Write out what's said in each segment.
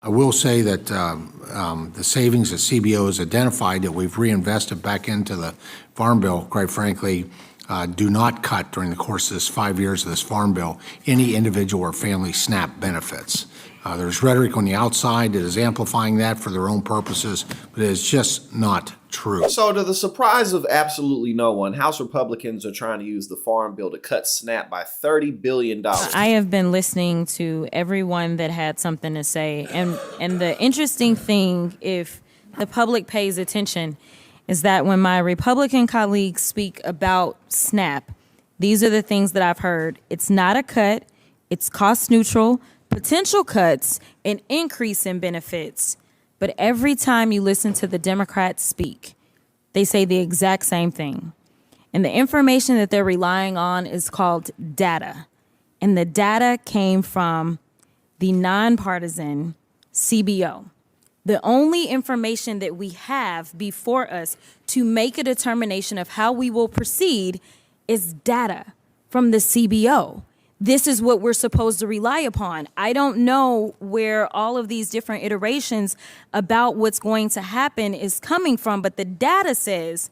I will say that the savings that CBO has identified that we've reinvested back into the Farm Bill, quite frankly, do not cut during the course of this 5 years of this Farm Bill any individual or family SNAP benefits. There's rhetoric on the outside that is amplifying that for their own purposes, but it is just not true. So, to the surprise of absolutely no one, House Republicans are trying to use the Farm Bill to cut SNAP by $30 billion. I have been listening to everyone that had something to say. And the interesting thing, if the public pays attention, is that when my Republican colleagues speak about SNAP, these are the things that I've heard. It's not a cut. It's cost neutral, potential cuts, an increase in benefits. But every time you listen to the Democrats speak, they say the exact same thing. And the information that they're relying on is called data. And the data came from the nonpartisan CBO. The only information that we have before us to make a determination of how we will proceed is data from the CBO. This is what we're supposed to rely upon. I don't know where all of these different iterations about what's going to happen is coming from, but the data says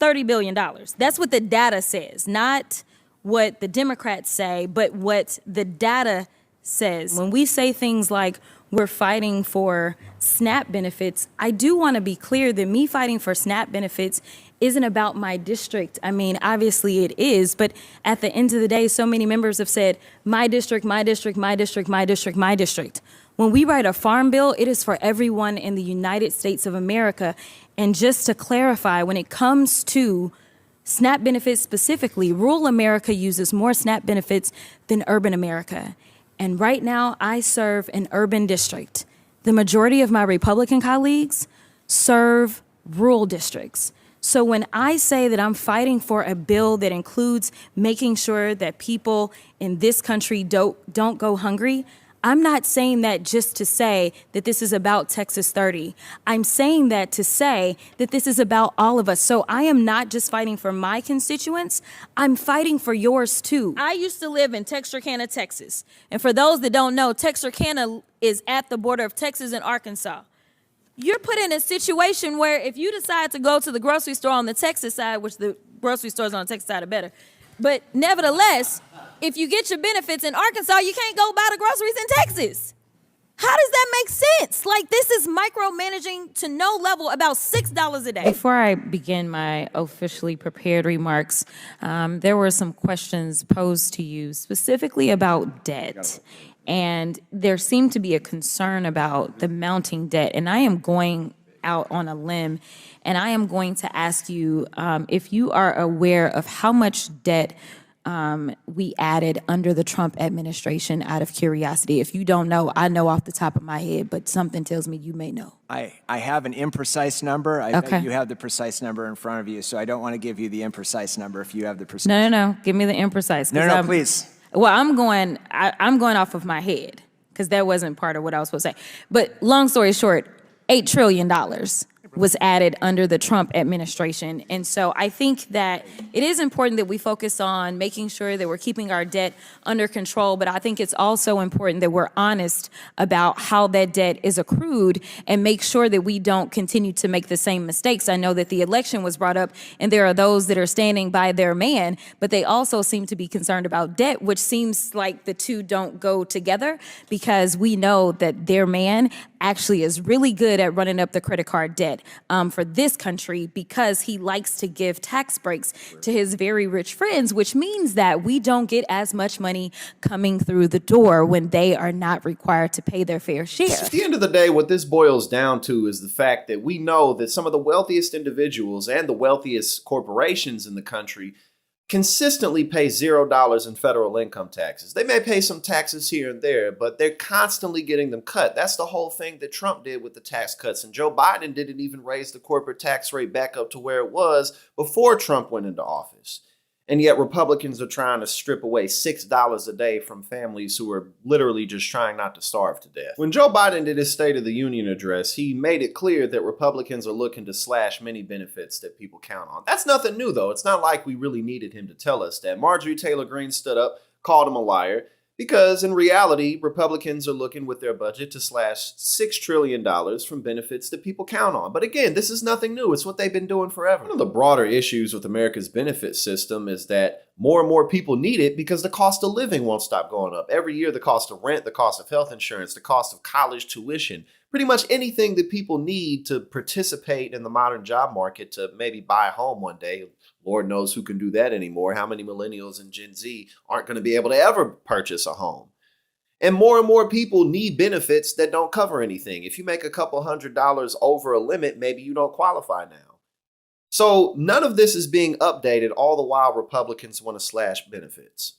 $30 billion. That's what the data says, not what the Democrats say, but what the data says. When we say things like we're fighting for SNAP benefits, I do want to be clear that me fighting for SNAP benefits isn't about my district. I mean, obviously it is, but at the end of the day, so many members have said, my district, my district, my district, my district, my district. When we write a farm bill, it is for everyone in the United States of America. And just to clarify, when it comes to SNAP benefits specifically, rural America uses more SNAP benefits than urban America. And right now, I serve an urban district. The majority of my Republican colleagues serve rural districts. So when I say that I'm fighting for a bill that includes making sure that people in this country don't go hungry, I'm not saying that just to say that this is about Texas 30. I'm saying that to say that this is about all of us. So I am not just fighting for my constituents, I'm fighting for yours too. I used to live in Texarkana, Texas. And for those that don't know, Texarkana is at the border of Texas and Arkansas. You're put in a situation where if you decide to go to the grocery store on the Texas side, which the grocery stores on the Texas side are better, but nevertheless, if you get your benefits in Arkansas, you can't go buy the groceries in Texas. How does that make sense? Like, this is micromanaging to no level, about $6 a day. Before I begin my officially prepared remarks, there were some questions posed to you specifically about debt. And there seemed to be a concern about the mounting debt. And I am going out on a limb, and I am going to ask you if you are aware of how much debt we added under the Trump administration, out of curiosity. If you don't know, I know off the top of my head, but something tells me you may know. I have an imprecise number. I Okay. bet you have the precise number in front of you, so I don't want to give you the imprecise number if you have the precise. No. Give me the imprecise. No, please. Well, I'm going off of my head because that wasn't part of what I was supposed to say. But long story short, $8 trillion was added under the Trump administration. And so I think that it is important that we focus on making sure that we're keeping our debt under control, but I think it's also important that we're honest about how that debt is accrued and make sure that we don't continue to make the same mistakes. I know that the election was brought up, and there are those that are standing by their man, but they also seem to be concerned about debt, which seems like the two don't go together, because we know that their man actually is really good at running up the credit card debt for this country, because he likes to give tax breaks to his very rich friends, which means that we don't get as much money coming through the door when they are not required to pay their fair share. At the end of the day, what this boils down to is the fact that we know that some of the wealthiest individuals and the wealthiest corporations in the country consistently pay $0 in federal income taxes. They may pay some taxes here and there, but they're constantly getting them cut. That's the whole thing that Trump did with the tax cuts. And Joe Biden didn't even raise the corporate tax rate back up to where it was before Trump went into office. And yet Republicans are trying to strip away $6 a day from families who are literally just trying not to starve to death. When Joe Biden did his State of the Union address, he made it clear that Republicans are looking to slash many benefits that people count on. That's nothing new, though. It's not like we really needed him to tell us that. Marjorie Taylor Greene stood up, called him a liar. Because in reality, Republicans are looking with their budget to slash $6 trillion from benefits that people count on. But again, this is nothing new. It's what they've been doing forever. One of the broader issues with America's benefit system is that more and more people need it because the cost of living won't stop going up. Every year, the cost of rent, the cost of health insurance, the cost of college tuition, pretty much anything that people need to participate in the modern job market to maybe buy a home one day. Lord knows who can do that anymore. How many millennials and Gen Z aren't going to be able to ever purchase a home? And more people need benefits that don't cover anything. If you make a couple $100s over a limit, maybe you don't qualify now. So none of this is being updated, all the while Republicans want to slash benefits.